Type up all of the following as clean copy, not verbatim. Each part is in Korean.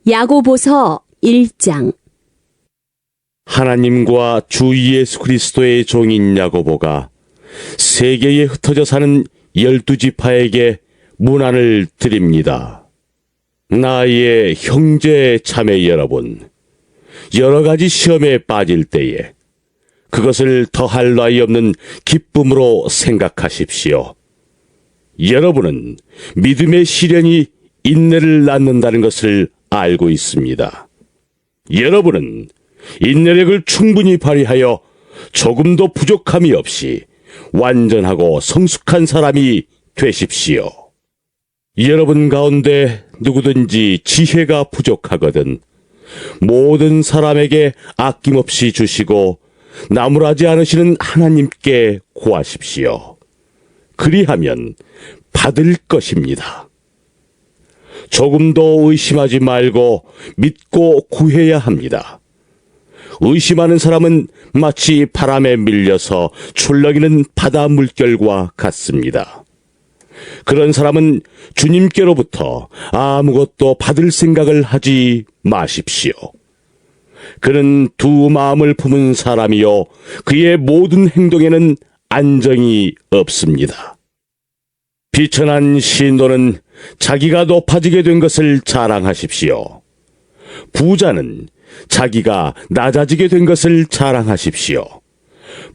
야고보서 1장. 하나님과 주 예수 그리스도의 종인 야고보가 세계에 흩어져 사는 12지파에게 문안을 드립니다. 나의 형제 자매 여러분, 여러 가지 시험에 빠질 때에 그것을 더할 나위 없는 기쁨으로 생각하십시오. 여러분은 믿음의 시련이 인내를 낳는다는 것을 알고 있습니다. 여러분은 인내력을 충분히 발휘하여 조금도 부족함이 없이 완전하고 성숙한 사람이 되십시오. 여러분 가운데 누구든지 지혜가 부족하거든 모든 사람에게 아낌없이 주시고 나무라지 않으시는 하나님께 구하십시오. 그리하면 받을 것입니다. 조금도 의심하지 말고 믿고 구해야 합니다. 의심하는 사람은 마치 바람에 밀려서 출렁이는 바다 물결과 같습니다. 그런 사람은 주님께로부터 아무것도 받을 생각을 하지 마십시오. 그는 두 마음을 품은 사람이요 그의 모든 행동에는 안정이 없습니다. 비천한 신도는 자기가 높아지게 된 것을 자랑하십시오. 부자는 자기가 낮아지게 된 것을 자랑하십시오.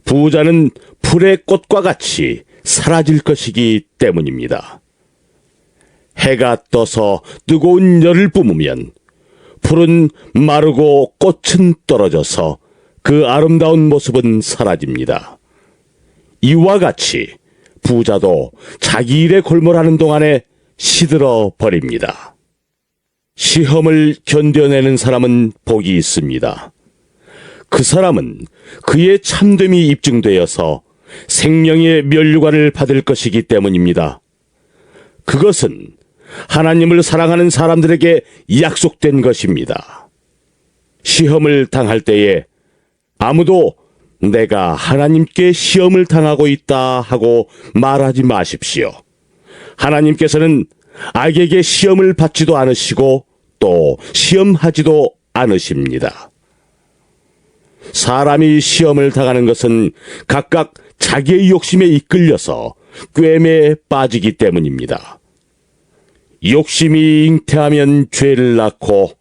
부자는 풀의 꽃과 같이 사라질 것이기 때문입니다. 해가 떠서 뜨거운 열을 뿜으면 풀은 마르고 꽃은 떨어져서 그 아름다운 모습은 사라집니다. 이와 같이 부자도 자기 일에 골몰하는 동안에 시들어 버립니다. 시험을 견뎌내는 사람은 복이 있습니다. 그 사람은 그의 참됨이 입증되어서 생명의 면류관을 받을 것이기 때문입니다. 그것은 하나님을 사랑하는 사람들에게 약속된 것입니다. 시험을 당할 때에 아무도 내가 하나님께 시험을 당하고 있다 하고 말하지 마십시오. 하나님께서는 악에게 시험을 받지도 않으시고 또 시험하지도 않으십니다. 사람이 시험을 당하는 것은 각각 자기의 욕심에 이끌려서 꿰매에 빠지기 때문입니다. 욕심이 잉태하면 죄를 낳고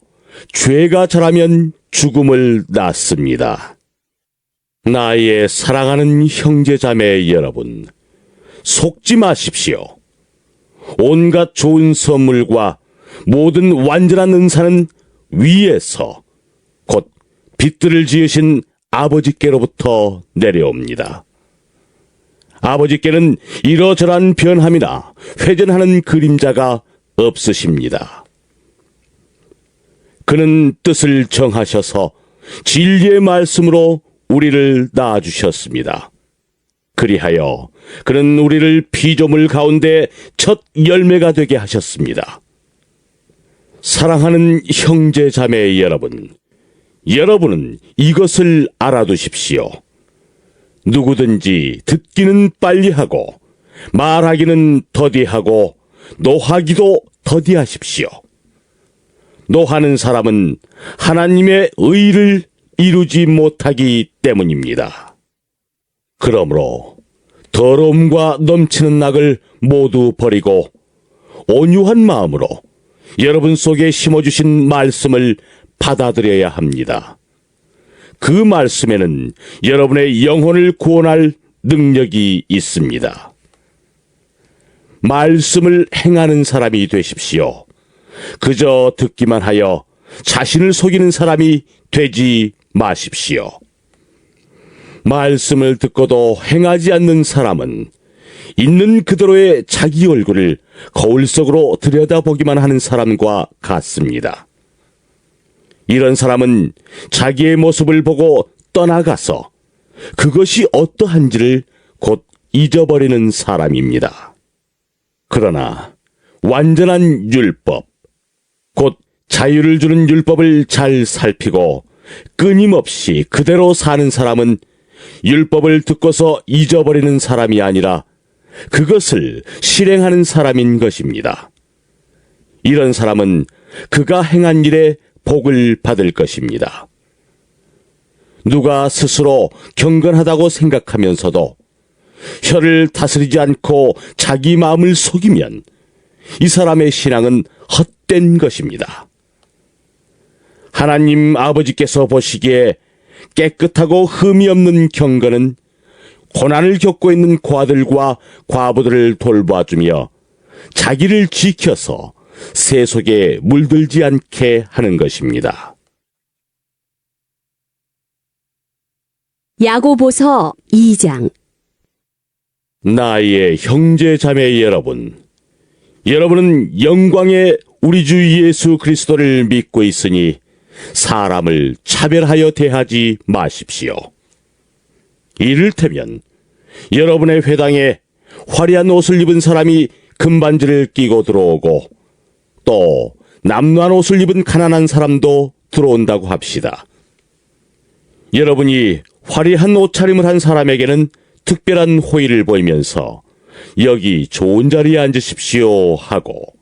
죄가 자라면 죽음을 낳습니다. 나의 사랑하는 형제자매 여러분, 속지 마십시오. 온갖 좋은 선물과 모든 완전한 은사는 위에서 곧 빛들을 지으신 아버지께로부터 내려옵니다. 아버지께는 이러저러한 변함이나 회전하는 그림자가 없으십니다. 그는 뜻을 정하셔서 진리의 말씀으로 우리를 낳아주셨습니다. 그리하여 그는 우리를 피조물 가운데 첫 열매가 되게 하셨습니다. 사랑하는 형제 자매 여러분, 여러분은 이것을 알아두십시오. 누구든지 듣기는 빨리 하고 말하기는 더디하고 노하기도 더디하십시오. 노하는 사람은 하나님의 의를 이루지 못하기 때문입니다. 그러므로 더러움과 넘치는 낙을 모두 버리고 온유한 마음으로 여러분 속에 심어주신 말씀을 받아들여야 합니다. 그 말씀에는 여러분의 영혼을 구원할 능력이 있습니다. 말씀을 행하는 사람이 되십시오. 그저 듣기만 하여 자신을 속이는 사람이 되지 마십시오. 말씀을 듣고도 행하지 않는 사람은 있는 그대로의 자기 얼굴을 거울 속으로 들여다보기만 하는 사람과 같습니다. 이런 사람은 자기의 모습을 보고 떠나가서 그것이 어떠한지를 곧 잊어버리는 사람입니다. 그러나 완전한 율법, 곧 자유를 주는 율법을 잘 살피고 끊임없이 그대로 사는 사람은 율법을 듣고서 잊어버리는 사람이 아니라 그것을 실행하는 사람인 것입니다. 이런 사람은 그가 행한 일에 복을 받을 것입니다. 누가 스스로 경건하다고 생각하면서도 혀를 다스리지 않고 자기 마음을 속이면 이 사람의 신앙은 헛된 것입니다. 하나님 아버지께서 보시기에 깨끗하고 흠이 없는 경건은 고난을 겪고 있는 과들과 과부들을 돌봐주며 자기를 지켜서 세속에 물들지 않게 하는 것입니다. 야고보서 2장. 나의 형제 자매 여러분, 여러분은 영광의 우리 주 예수 그리스도를 믿고 있으니 사람을 차별하여 대하지 마십시오. 이를테면 여러분의 회당에 화려한 옷을 입은 사람이 금반지를 끼고 들어오고 또 남루한 옷을 입은 가난한 사람도 들어온다고 합시다. 여러분이 화려한 옷차림을 한 사람에게는 특별한 호의를 보이면서 여기 좋은 자리에 앉으십시오 하고,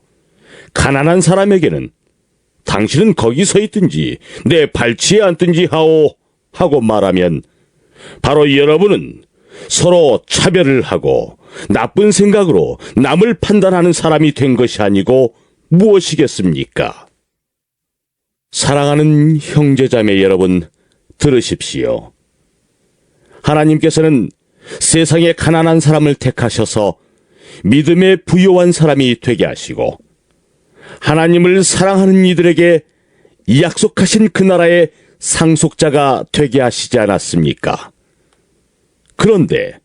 가난한 사람에게는 당신은 거기 서 있든지 내 발치에 앉든지 하오 하고 말하면 바로 여러분은 서로 차별을 하고 나쁜 생각으로 남을 판단하는 사람이 된 것이 아니고 무엇이겠습니까? 사랑하는 형제자매 여러분, 들으십시오. 하나님께서는 세상의 가난한 사람을 택하셔서 믿음에 부요한 사람이 되게 하시고 하나님을 사랑하는 이들에게 약속하신 그 나라의 상속자가 되게 하시지 않았습니까? 그런데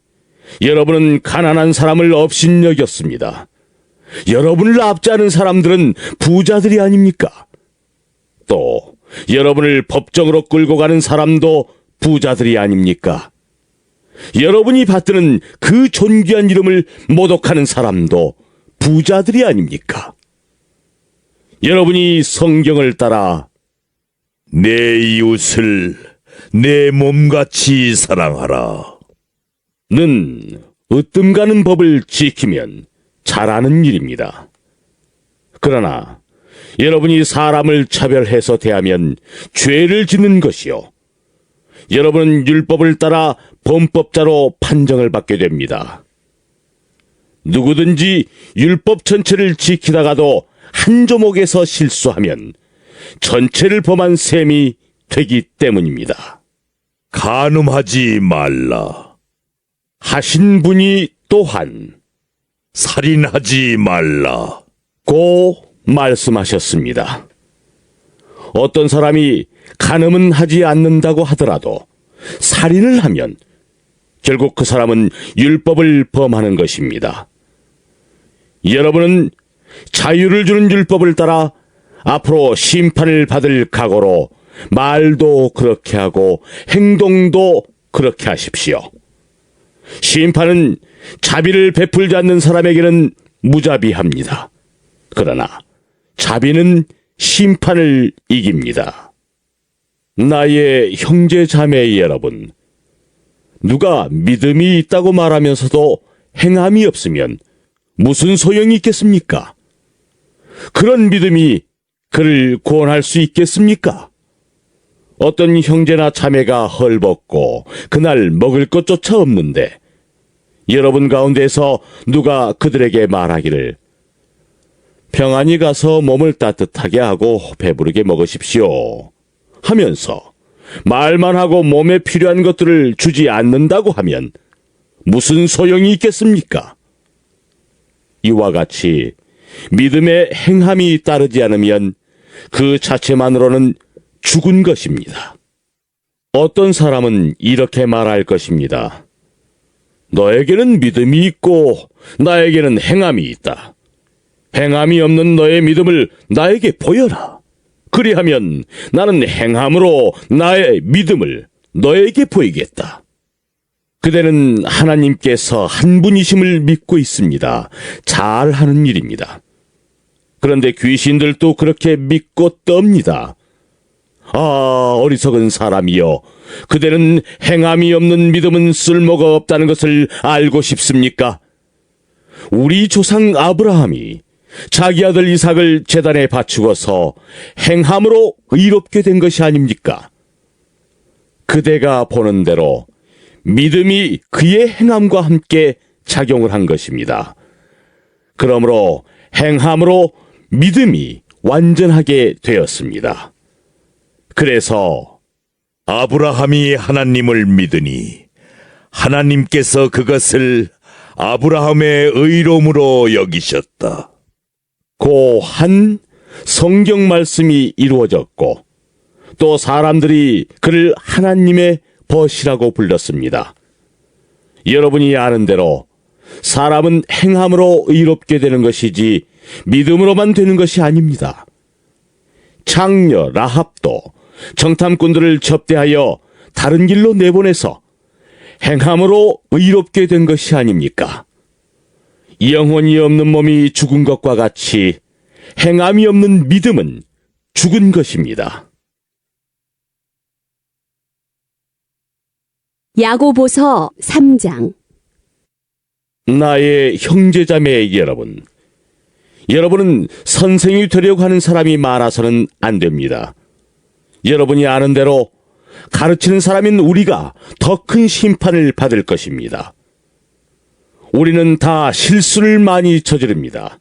여러분은 가난한 사람을 업신여겼습니다. 여러분을 압제하는 사람들은 부자들이 아닙니까? 또 여러분을 법정으로 끌고 가는 사람도 부자들이 아닙니까? 여러분이 받드는 그 존귀한 이름을 모독하는 사람도 부자들이 아닙니까? 여러분이 성경을 따라 내 이웃을 내 몸같이 사랑하라 는 으뜸 가는 법을 지키면 잘하는 일입니다. 그러나 여러분이 사람을 차별해서 대하면 죄를 짓는 것이요, 여러분은 율법을 따라 범법자로 판정을 받게 됩니다. 누구든지 율법 전체를 지키다가도 한 조목에서 실수하면 전체를 범한 셈이 되기 때문입니다. 간음하지 말라 하신 분이 또한 살인하지 말라 고 말씀하셨습니다. 어떤 사람이 간음은 하지 않는다고 하더라도 살인을 하면 결국 그 사람은 율법을 범하는 것입니다. 여러분은 자유를 주는 율법을 따라 앞으로 심판을 받을 각오로 말도 그렇게 하고 행동도 그렇게 하십시오. 심판은 자비를 베풀지 않는 사람에게는 무자비합니다. 그러나 자비는 심판을 이깁니다. 나의 형제 자매 여러분, 누가 믿음이 있다고 말하면서도 행함이 없으면 무슨 소용이 있겠습니까? 그런 믿음이 그를 구원할 수 있겠습니까? 어떤 형제나 자매가 헐벗고 그날 먹을 것조차 없는데 여러분 가운데서 누가 그들에게 말하기를 평안히 가서 몸을 따뜻하게 하고 배부르게 먹으십시오 하면서 말만 하고 몸에 필요한 것들을 주지 않는다고 하면 무슨 소용이 있겠습니까? 이와 같이 믿음의 행함이 따르지 않으면 그 자체만으로는 죽은 것입니다. 어떤 사람은 이렇게 말할 것입니다. 너에게는 믿음이 있고 나에게는 행함이 있다. 행함이 없는 너의 믿음을 나에게 보여라. 그리하면 나는 행함으로 나의 믿음을 너에게 보이겠다. 그대는 하나님께서 한 분이심을 믿고 있습니다. 잘하는 일입니다. 그런데 귀신들도 그렇게 믿고 떱니다. 아, 어리석은 사람이여, 그대는 행함이 없는 믿음은 쓸모가 없다는 것을 알고 싶습니까? 우리 조상 아브라함이 자기 아들 이삭을 제단에 바치고서 행함으로 의롭게 된 것이 아닙니까? 그대가 보는 대로 믿음이 그의 행함과 함께 작용을 한 것입니다. 그러므로 행함으로 믿음이 완전하게 되었습니다. 그래서 아브라함이 하나님을 믿으니 하나님께서 그것을 아브라함의 의로움으로 여기셨다. 고 한 성경 말씀이 이루어졌고 또 사람들이 그를 하나님의 벗이라고 불렀습니다. 여러분이 아는 대로 사람은 행함으로 의롭게 되는 것이지 믿음으로만 되는 것이 아닙니다. 창녀 라합도 정탐꾼들을 접대하여 다른 길로 내보내서 행함으로 의롭게 된 것이 아닙니까? 영혼이 없는 몸이 죽은 것과 같이 행함이 없는 믿음은 죽은 것입니다. 야고보서 3장. 나의 형제자매 여러분, 여러분은 선생이 되려고 하는 사람이 많아서는 안 됩니다. 여러분이 아는 대로 가르치는 사람인 우리가 더 큰 심판을 받을 것입니다. 우리는 다 실수를 많이 저지릅니다.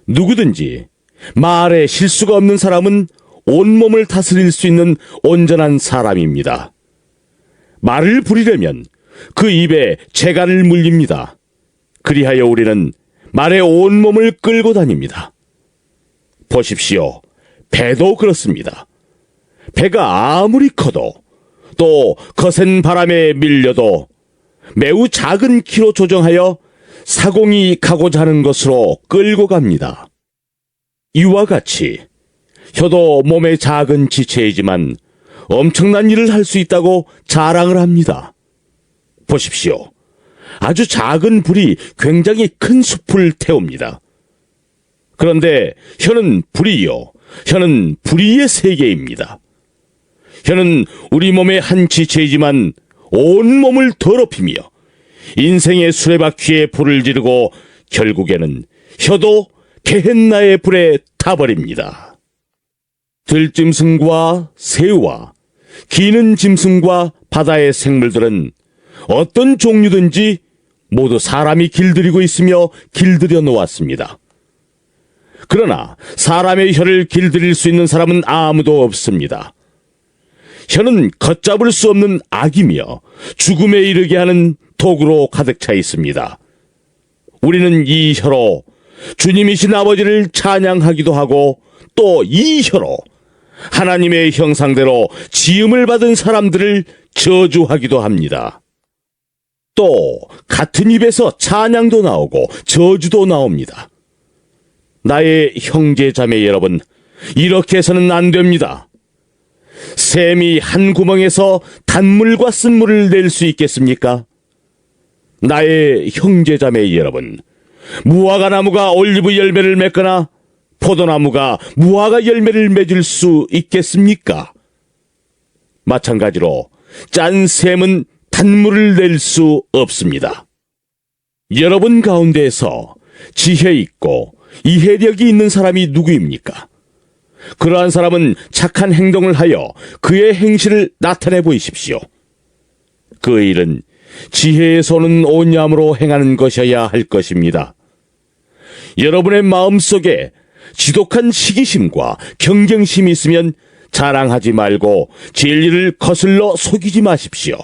누구든지 말에 실수가 없는 사람은 온몸을 다스릴 수 있는 온전한 사람입니다. 말을 부리려면 그 입에 재갈을 물립니다. 그리하여 우리는 말에 온몸을 끌고 다닙니다. 보십시오. 배도 그렇습니다. 배가 아무리 커도 또 거센 바람에 밀려도 매우 작은 키로 조정하여 사공이 가고자 하는 것으로 끌고 갑니다. 이와 같이 혀도 몸의 작은 지체이지만 엄청난 일을 할 수 있다고 자랑을 합니다. 보십시오. 아주 작은 불이 굉장히 큰 숲을 태웁니다. 그런데 혀는 불이요. 혀는 불의의 세계입니다. 혀는 우리 몸의 한 지체이지만 온 몸을 더럽히며 인생의 수레바퀴에 불을 지르고 결국에는 혀도 게헨나의 불에 타버립니다. 들짐승과 새와 기는 짐승과 바다의 생물들은 어떤 종류든지 모두 사람이 길들이고 있으며 길들여 놓았습니다. 그러나 사람의 혀를 길들일 수 있는 사람은 아무도 없습니다. 혀는 걷잡을 수 없는 악이며 죽음에 이르게 하는 도구로 가득 차 있습니다. 우리는 이 혀로 주님이신 아버지를 찬양하기도 하고 또 이 혀로 하나님의 형상대로 지음을 받은 사람들을 저주하기도 합니다. 또 같은 입에서 찬양도 나오고 저주도 나옵니다. 나의 형제 자매 여러분, 이렇게 해서는 안 됩니다. 샘이 한 구멍에서 단물과 쓴물을 낼 수 있겠습니까? 나의 형제 자매 여러분, 무화과 나무가 올리브 열매를 맺거나 포도나무가 무화과 열매를 맺을 수 있겠습니까? 마찬가지로 짠 샘은 단물을 낼 수 없습니다. 여러분 가운데에서 지혜 있고 이해력이 있는 사람이 누구입니까? 그러한 사람은 착한 행동을 하여 그의 행실을 나타내 보이십시오. 그 일은 지혜의 손은 온유함으로 행하는 것이어야 할 것입니다. 여러분의 마음속에 지독한 시기심과 경쟁심이 있으면 자랑하지 말고 진리를 거슬러 속이지 마십시오.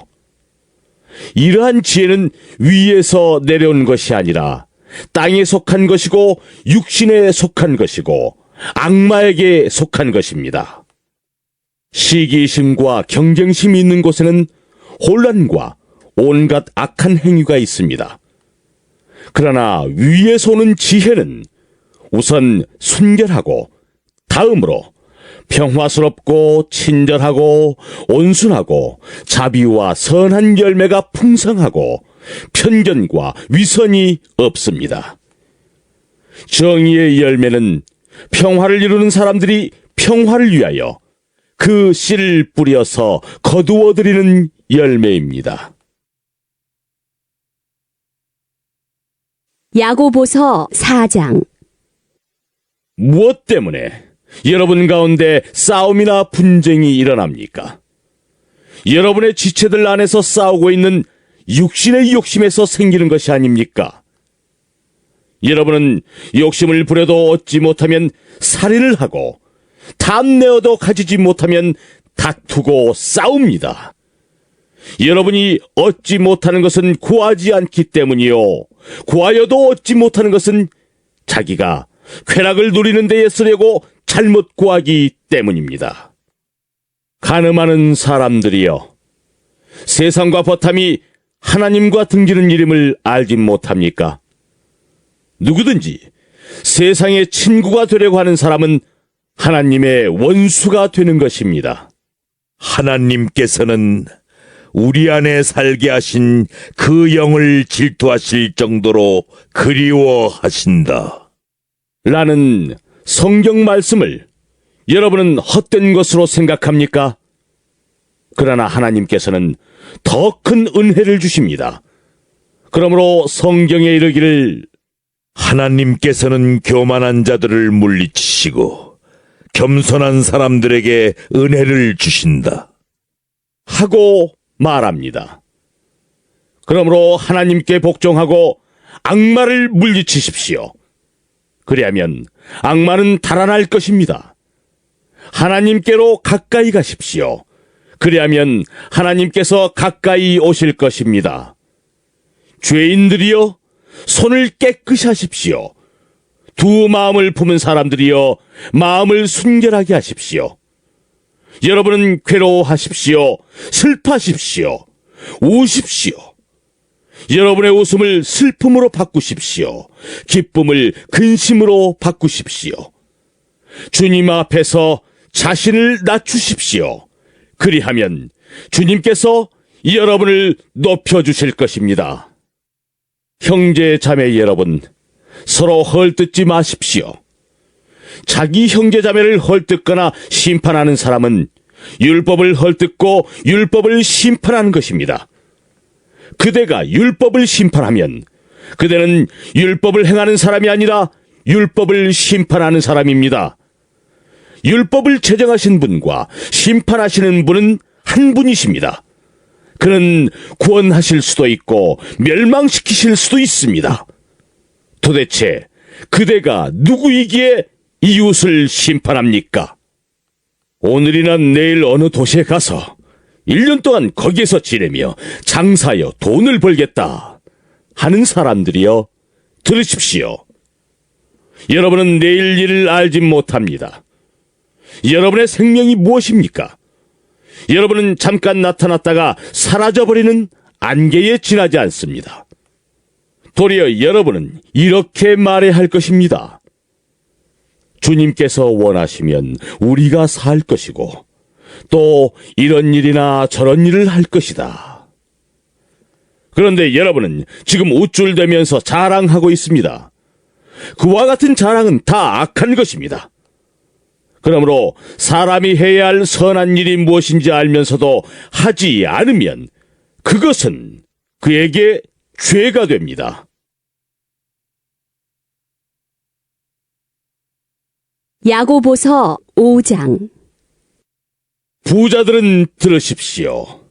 이러한 지혜는 위에서 내려온 것이 아니라 땅에 속한 것이고 육신에 속한 것이고 악마에게 속한 것입니다. 시기심과 경쟁심이 있는 곳에는 혼란과 온갖 악한 행위가 있습니다. 그러나 위에서 오는 지혜는 우선 순결하고 다음으로 평화스럽고 친절하고 온순하고 자비와 선한 열매가 풍성하고 편견과 위선이 없습니다. 정의의 열매는 평화를 이루는 사람들이 평화를 위하여 그 씨를 뿌려서 거두어들이는 열매입니다. 야고보서 4장. 무엇 때문에 여러분 가운데 싸움이나 분쟁이 일어납니까? 여러분의 지체들 안에서 싸우고 있는 육신의 욕심에서 생기는 것이 아닙니까? 여러분은 욕심을 부려도 얻지 못하면 살인을 하고 탐내어도 가지지 못하면 다투고 싸웁니다. 여러분이 얻지 못하는 것은 구하지 않기 때문이요. 구하여도 얻지 못하는 것은 자기가 쾌락을 누리는 데에 쓰려고 잘못 구하기 때문입니다. 간음하는 사람들이여, 세상과 버탐이 하나님과 등지는 이름을 알지 못합니까? 누구든지 세상의 친구가 되려고 하는 사람은 하나님의 원수가 되는 것입니다. 하나님께서는 우리 안에 살게 하신 그 영을 질투하실 정도로 그리워하신다. 라는 성경 말씀을 여러분은 헛된 것으로 생각합니까? 그러나 하나님께서는 더 큰 은혜를 주십니다. 그러므로 성경에 이르기를 하나님께서는 교만한 자들을 물리치시고 겸손한 사람들에게 은혜를 주신다. 하고 말합니다. 그러므로 하나님께 복종하고 악마를 물리치십시오. 그리하면 악마는 달아날 것입니다. 하나님께로 가까이 가십시오. 그리하면 하나님께서 가까이 오실 것입니다. 죄인들이여, 손을 깨끗이 하십시오. 두 마음을 품은 사람들이여, 마음을 순결하게 하십시오. 여러분은 괴로워하십시오. 슬퍼하십시오. 우십시오. 여러분의 웃음을 슬픔으로 바꾸십시오. 기쁨을 근심으로 바꾸십시오. 주님 앞에서 자신을 낮추십시오. 그리하면 주님께서 여러분을 높여주실 것입니다. 형제 자매 여러분, 서로 헐뜯지 마십시오. 자기 형제 자매를 헐뜯거나 심판하는 사람은 율법을 헐뜯고 율법을 심판하는 것입니다. 그대가 율법을 심판하면 그대는 율법을 행하는 사람이 아니라 율법을 심판하는 사람입니다. 율법을 제정하신 분과 심판하시는 분은 한 분이십니다. 그는 구원하실 수도 있고 멸망시키실 수도 있습니다. 도대체 그대가 누구이기에 이웃을 심판합니까? 오늘이나 내일 어느 도시에 가서 1년 동안 거기에서 지내며 장사하여 돈을 벌겠다 하는 사람들이여, 들으십시오. 여러분은 내일 일을 알지 못합니다. 여러분의 생명이 무엇입니까? 여러분은 잠깐 나타났다가 사라져버리는 안개에 지나지 않습니다. 도리어 여러분은 이렇게 말해야 할 것입니다. 주님께서 원하시면 우리가 살 것이고 또 이런 일이나 저런 일을 할 것이다. 그런데 여러분은 지금 우쭐대면서 자랑하고 있습니다. 그와 같은 자랑은 다 악한 것입니다. 그러므로 사람이 해야 할 선한 일이 무엇인지 알면서도 하지 않으면 그것은 그에게 죄가 됩니다. 야고보서 5장. 부자들은 들으십시오.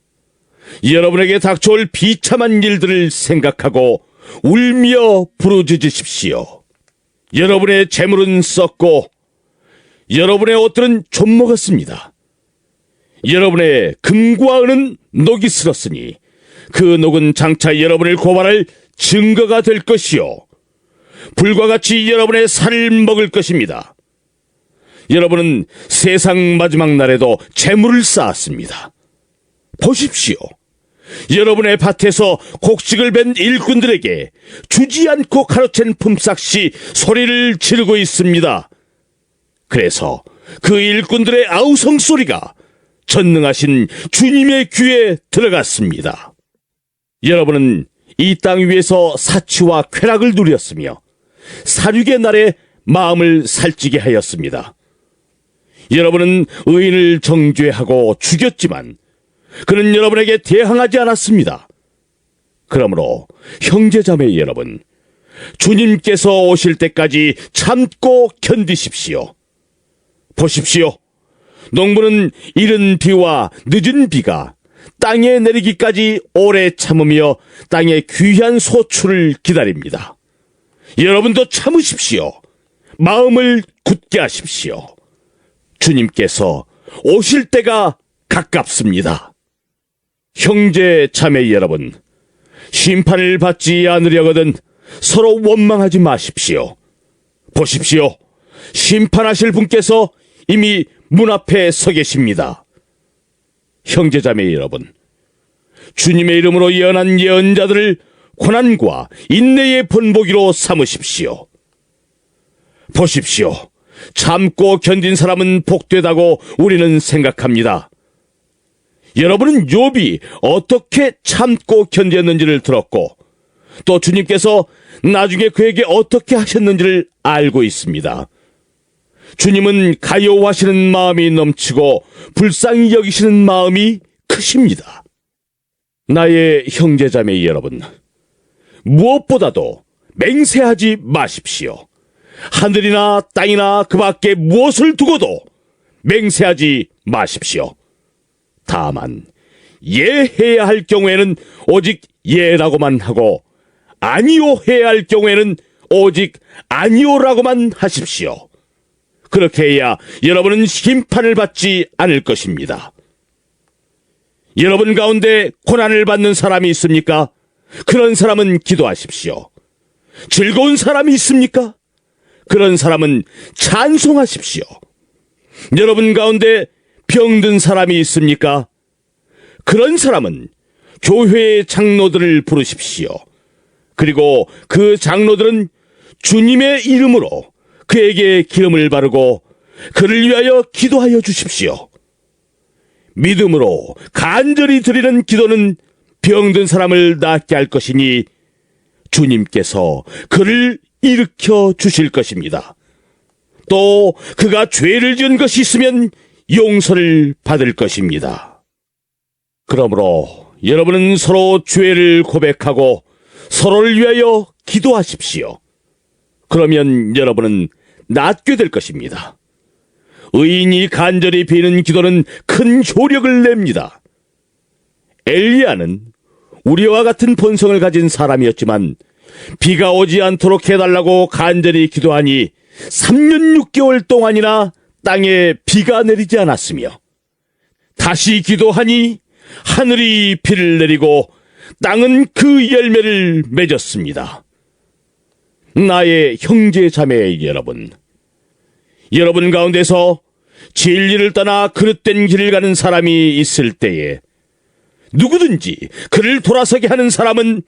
여러분에게 닥쳐올 비참한 일들을 생각하고 울며 부르짖으십시오. 여러분의 재물은 썩고 여러분의 옷들은 좀 먹었습니다. 여러분의 금과 은은 녹이 슬었으니 그 녹은 장차 여러분을 고발할 증거가 될 것이요, 불과 같이 여러분의 살을 먹을 것입니다. 여러분은 세상 마지막 날에도 재물을 쌓았습니다. 보십시오. 여러분의 밭에서 곡식을 벤 일꾼들에게 주지 않고 가로챈 품삯이 소리를 지르고 있습니다. 그래서 그 일꾼들의 아우성 소리가 전능하신 주님의 귀에 들어갔습니다. 여러분은 이 땅 위에서 사치와 쾌락을 누렸으며 살육의 날에 마음을 살찌게 하였습니다. 여러분은 의인을 정죄하고 죽였지만 그는 여러분에게 대항하지 않았습니다. 그러므로 형제자매 여러분, 주님께서 오실 때까지 참고 견디십시오. 보십시오. 농부는 이른 비와 늦은 비가 땅에 내리기까지 오래 참으며 땅의 귀한 소출을 기다립니다. 여러분도 참으십시오. 마음을 굳게 하십시오. 주님께서 오실 때가 가깝습니다. 형제 자매 여러분, 심판을 받지 않으려거든 서로 원망하지 마십시오. 보십시오. 심판하실 분께서 이미 문 앞에 서 계십니다. 형제 자매 여러분, 주님의 이름으로 예언한 예언자들을 고난과 인내의 본보기로 삼으십시오. 보십시오. 참고 견딘 사람은 복되다고 우리는 생각합니다. 여러분은 욥이 어떻게 참고 견뎠는지를 들었고 또 주님께서 나중에 그에게 어떻게 하셨는지를 알고 있습니다. 주님은 가여워하시는 마음이 넘치고 불쌍히 여기시는 마음이 크십니다. 나의 형제자매 여러분, 무엇보다도 맹세하지 마십시오. 하늘이나 땅이나 그 밖에 무엇을 두고도 맹세하지 마십시오. 다만 예해야 할 경우에는 오직 예라고만 하고 아니요 해야 할 경우에는 오직 아니요라고만 하십시오. 그렇게 해야 여러분은 심판을 받지 않을 것입니다. 여러분 가운데 고난을 받는 사람이 있습니까? 그런 사람은 기도하십시오. 즐거운 사람이 있습니까? 그런 사람은 찬송하십시오. 여러분 가운데 병든 사람이 있습니까? 그런 사람은 교회의 장로들을 부르십시오. 그리고 그 장로들은 주님의 이름으로 그에게 기름을 바르고 그를 위하여 기도하여 주십시오. 믿음으로 간절히 드리는 기도는 병든 사람을 낫게 할 것이니 주님께서 그를 일으켜 주실 것입니다. 또 그가 죄를 지은 것이 있으면 용서를 받을 것입니다. 그러므로 여러분은 서로 죄를 고백하고 서로를 위하여 기도하십시오. 그러면 여러분은 낫게 될 것입니다. 의인이 간절히 비는 기도는 큰 효력을 냅니다. 엘리야는 우리와 같은 본성을 가진 사람이었지만 비가 오지 않도록 해달라고 간절히 기도하니 3년 6개월 동안이나 땅에 비가 내리지 않았으며 다시 기도하니 하늘이 비를 내리고 땅은 그 열매를 맺었습니다. 나의 형제 자매 여러분, 여러분 가운데서 진리를 떠나 그릇된 길을 가는 사람이 있을 때에 누구든지 그를 돌아서게 하는 사람은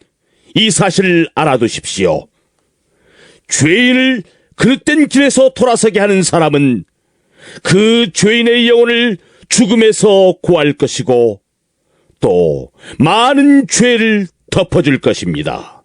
이 사실을 알아두십시오. 죄인을 그릇된 길에서 돌아서게 하는 사람은 그 죄인의 영혼을 죽음에서 구할 것이고 또 많은 죄를 덮어줄 것입니다.